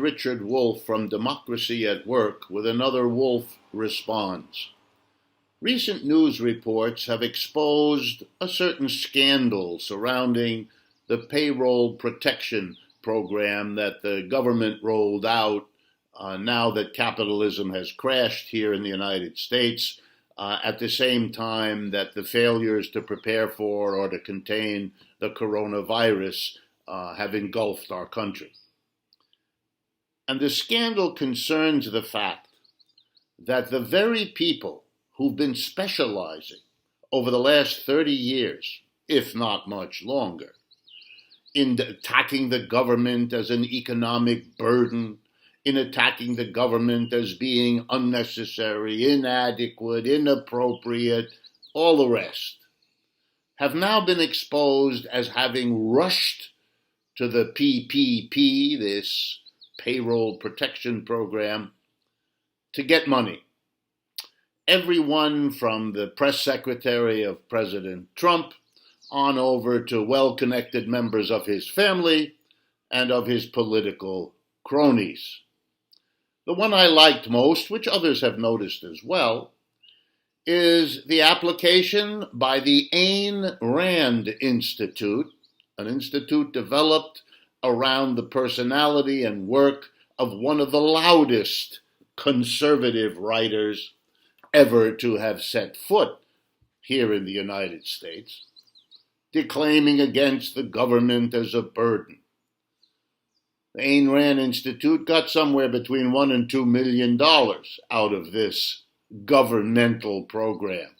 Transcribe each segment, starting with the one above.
Richard Wolff from Democracy at Work with another Wolff Responds. Recent news reports have exposed a certain scandal surrounding the Payroll Protection Program that the government rolled out now that capitalism has crashed here in the United States, at the same time that the failures to prepare for or to contain the coronavirus have engulfed our country. And the scandal concerns the fact that the very people who've been specializing over the last 30 years, if not much longer, in attacking the government as an economic burden, in attacking the government as being unnecessary, inadequate, inappropriate, all the rest, have now been exposed as having rushed to the PPP, this Payroll Protection Program, to get money. Everyone from the press secretary of President Trump on over to well-connected members of his family and of his political cronies. The one I liked most, which others have noticed as well, is the application by the Ayn Rand Institute, an institute developed around the personality and work of one of the loudest conservative writers ever to have set foot here in the United States, declaiming against the government as a burden. The Ayn Rand Institute got somewhere between $1 and $2 million out of this governmental program.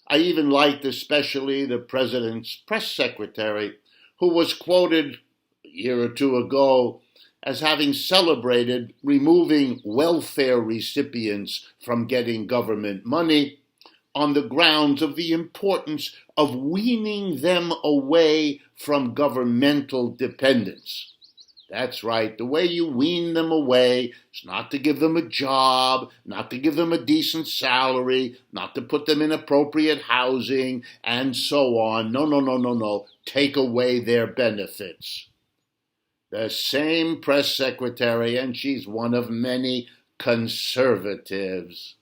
I even liked especially the president's press secretary, who was quoted a year or two ago as having celebrated removing welfare recipients from getting government money on the grounds of the importance of weaning them away from governmental dependence. That's right, the way you wean them away is not to give them a job, not to give them a decent salary, not to put them in appropriate housing, and so on. No. Take away their benefits. The same press secretary, and she's one of many conservatives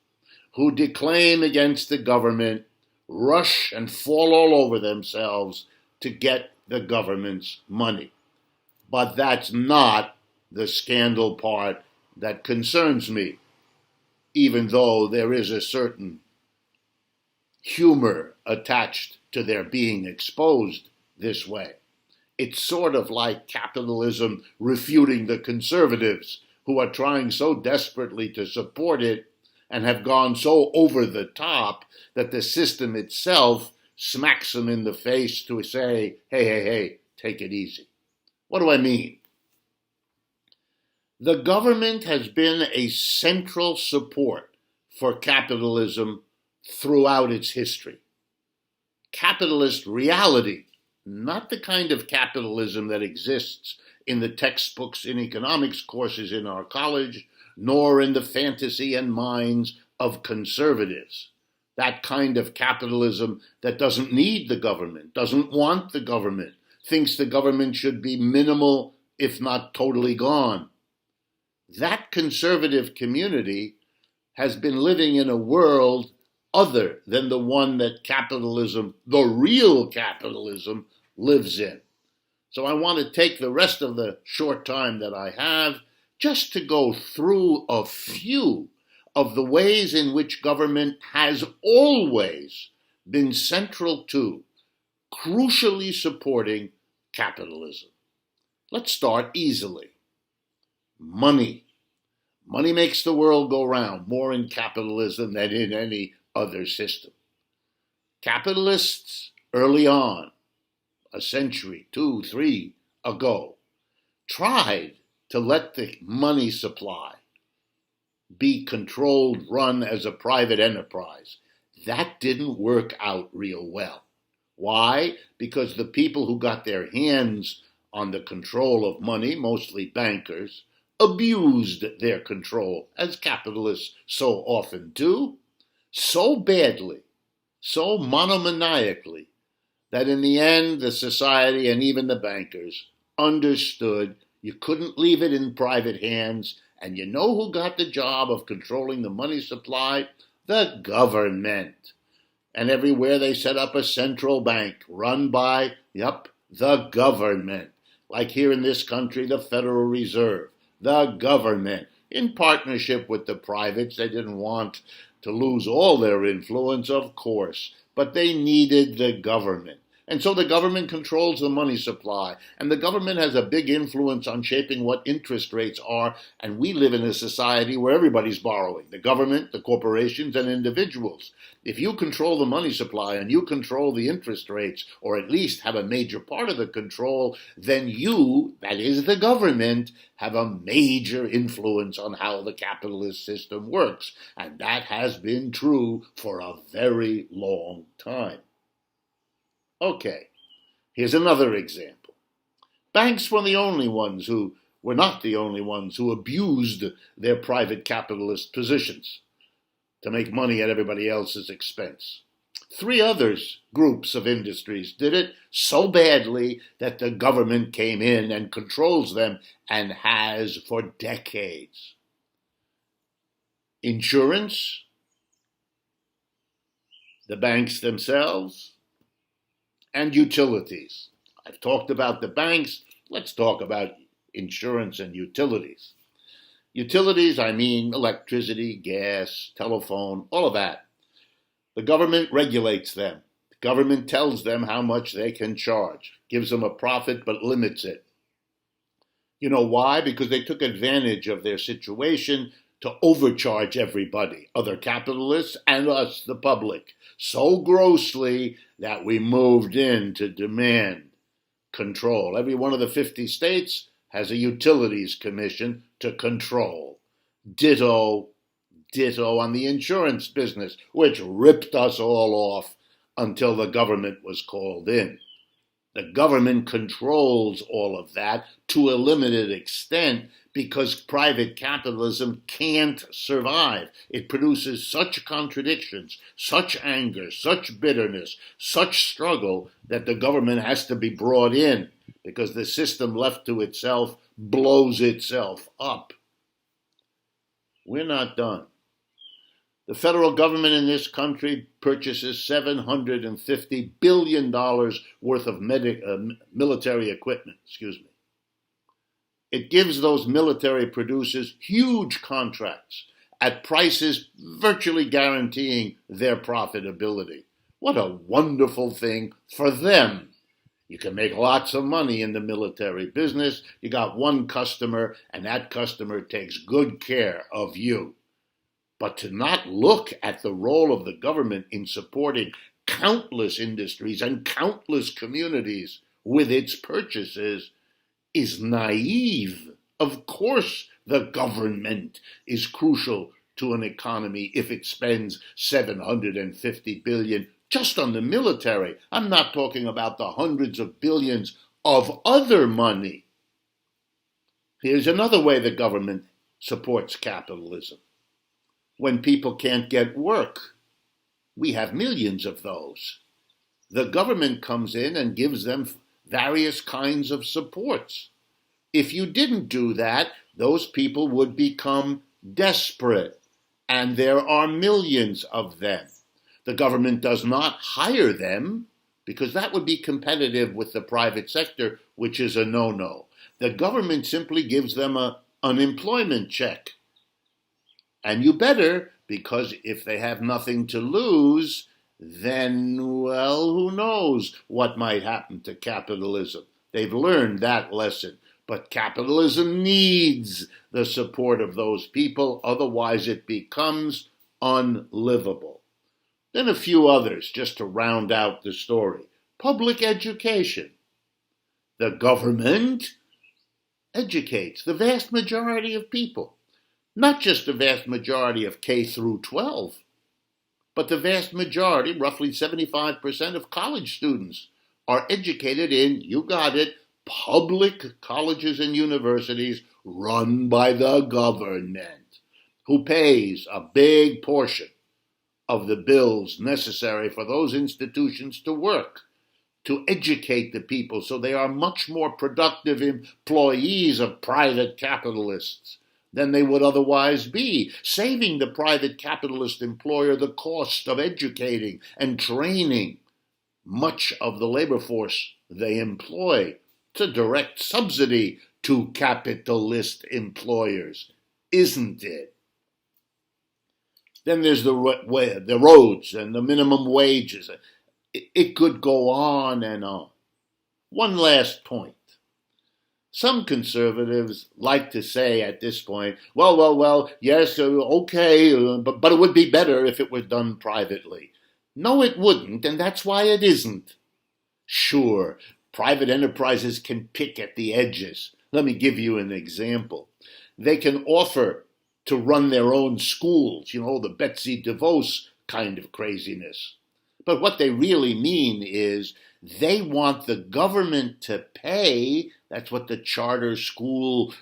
who declaim against the government, rush and fall all over themselves to get the government's money. But that's not the scandal part that concerns me, even though there is a certain humor attached to their being exposed this way. It's sort of like capitalism refuting the conservatives who are trying so desperately to support it and have gone so over the top that the system itself smacks them in the face to say, hey, take it easy. What do I mean? The government has been a central support for capitalism throughout its history. Capitalist reality, not the kind of capitalism that exists in the textbooks in economics courses in our college, nor in the fantasy and minds of conservatives. That kind of capitalism that doesn't need the government, doesn't want the government, thinks the government should be minimal, if not totally gone. That conservative community has been living in a world other than the one that capitalism, the real capitalism, lives in. So I want to take the rest of the short time that I have just to go through a few of the ways in which government has always been central to, crucially supporting capitalism. Let's start easily. Money. Money makes the world go round, more in capitalism than in any other system. Capitalists early on, a century, 2, 3 ago, tried to let the money supply be controlled, run as a private enterprise. That didn't work out real well. Why? Because the people who got their hands on the control of money, mostly bankers, abused their control, as capitalists so often do, so badly, so monomaniacally, that in the end the society and even the bankers understood You couldn't leave it in private hands. And you know who got the job of controlling the money supply? The government. And everywhere they set up a central bank run by, the government. Like here in this country, the Federal Reserve, the government. In partnership with the privates, they didn't want to lose all their influence, of course, but they needed the government. And so the government controls the money supply, and the government has a big influence on shaping what interest rates are, and we live in a society where everybody's borrowing, the government, the corporations, and individuals. If you control the money supply and you control the interest rates, or at least have a major part of the control, then you, that is the government, have a major influence on how the capitalist system works. And that has been true for a very long time. Okay, here's another example. Banks were not the only ones who abused their private capitalist positions to make money at everybody else's expense. 3 other groups of industries did it so badly that the government came in and controls them, and has for decades. Insurance, the banks themselves, and utilities. I've talked about the banks. Let's talk about insurance and utilities. Utilities, I mean electricity, gas, telephone, all of that. The government regulates them. The government tells them how much they can charge, gives them a profit, but limits it. You know why? Because they took advantage of their situation to overcharge everybody, other capitalists and us, the public, so grossly that we moved in to demand control. Every one of the 50 states has a utilities commission to control. Ditto on the insurance business, which ripped us all off until the government was called in. The government controls all of that to a limited extent because private capitalism can't survive. It produces such contradictions, such anger, such bitterness, such struggle that the government has to be brought in because the system left to itself blows itself up. We're not done. The federal government in this country purchases $750 billion worth of military equipment. It gives those military producers huge contracts at prices virtually guaranteeing their profitability. What a wonderful thing for them. You can make lots of money in the military business. You got one customer, and that customer takes good care of you. But to not look at the role of the government in supporting countless industries and countless communities with its purchases is naive. Of course, the government is crucial to an economy if it spends $750 billion just on the military. I'm not talking about the hundreds of billions of other money. Here's another way the government supports capitalism. When people can't get work, we have millions of those. The government comes in and gives them various kinds of supports. If you didn't do that, those people would become desperate, and there are millions of them. The government does not hire them, because that would be competitive with the private sector, which is a no-no. The government simply gives them an unemployment check. And you better, because if they have nothing to lose, then, well, who knows what might happen to capitalism. They've learned that lesson. But capitalism needs the support of those people, otherwise it becomes unlivable. Then a few others, just to round out the story. Public education. The government educates the vast majority of people. Not just the vast majority of K through 12, but the vast majority, roughly 75% of college students, are educated in, you got it, public colleges and universities run by the government, who pays a big portion of the bills necessary for those institutions to work. to educate the people so they are much more productive employees of private capitalists than they would otherwise be, saving the private capitalist employer the cost of educating and training much of the labor force they employ. It's a direct subsidy to capitalist employers, isn't it? Then there's the roads and the minimum wages. It could go on and on. One last point. Some conservatives like to say at this point, well, yes, okay, but it would be better if it were done privately. No, it wouldn't, and that's why it isn't. Sure, private enterprises can pick at the edges. Let me give you an example. They can offer to run their own schools, the Betsy DeVos kind of craziness. But what they really mean is they want the government to pay. That's what the charter school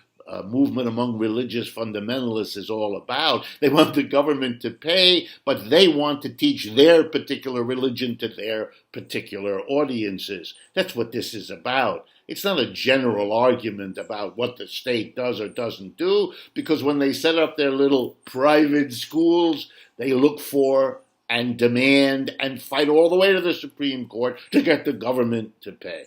movement among religious fundamentalists is all about. They want the government to pay, but they want to teach their particular religion to their particular audiences. That's what this is about. It's not a general argument about what the state does or doesn't do, because when they set up their little private schools, they look for and demand and fight all the way to the Supreme Court to get the government to pay.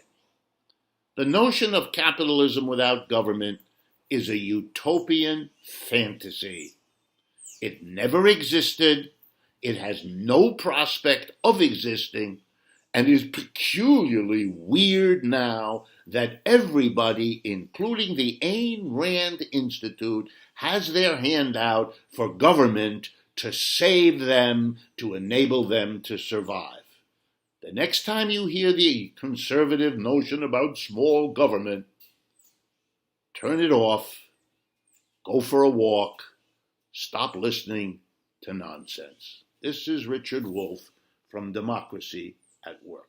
The notion of capitalism without government is a utopian fantasy. It never existed, it has no prospect of existing, and is peculiarly weird now that everybody, including the Ayn Rand Institute, has their hand out for government to save them, to enable them to survive. The next time you hear the conservative notion about small government, turn it off, go for a walk, stop listening to nonsense. This is Richard Wolff from Democracy at Work.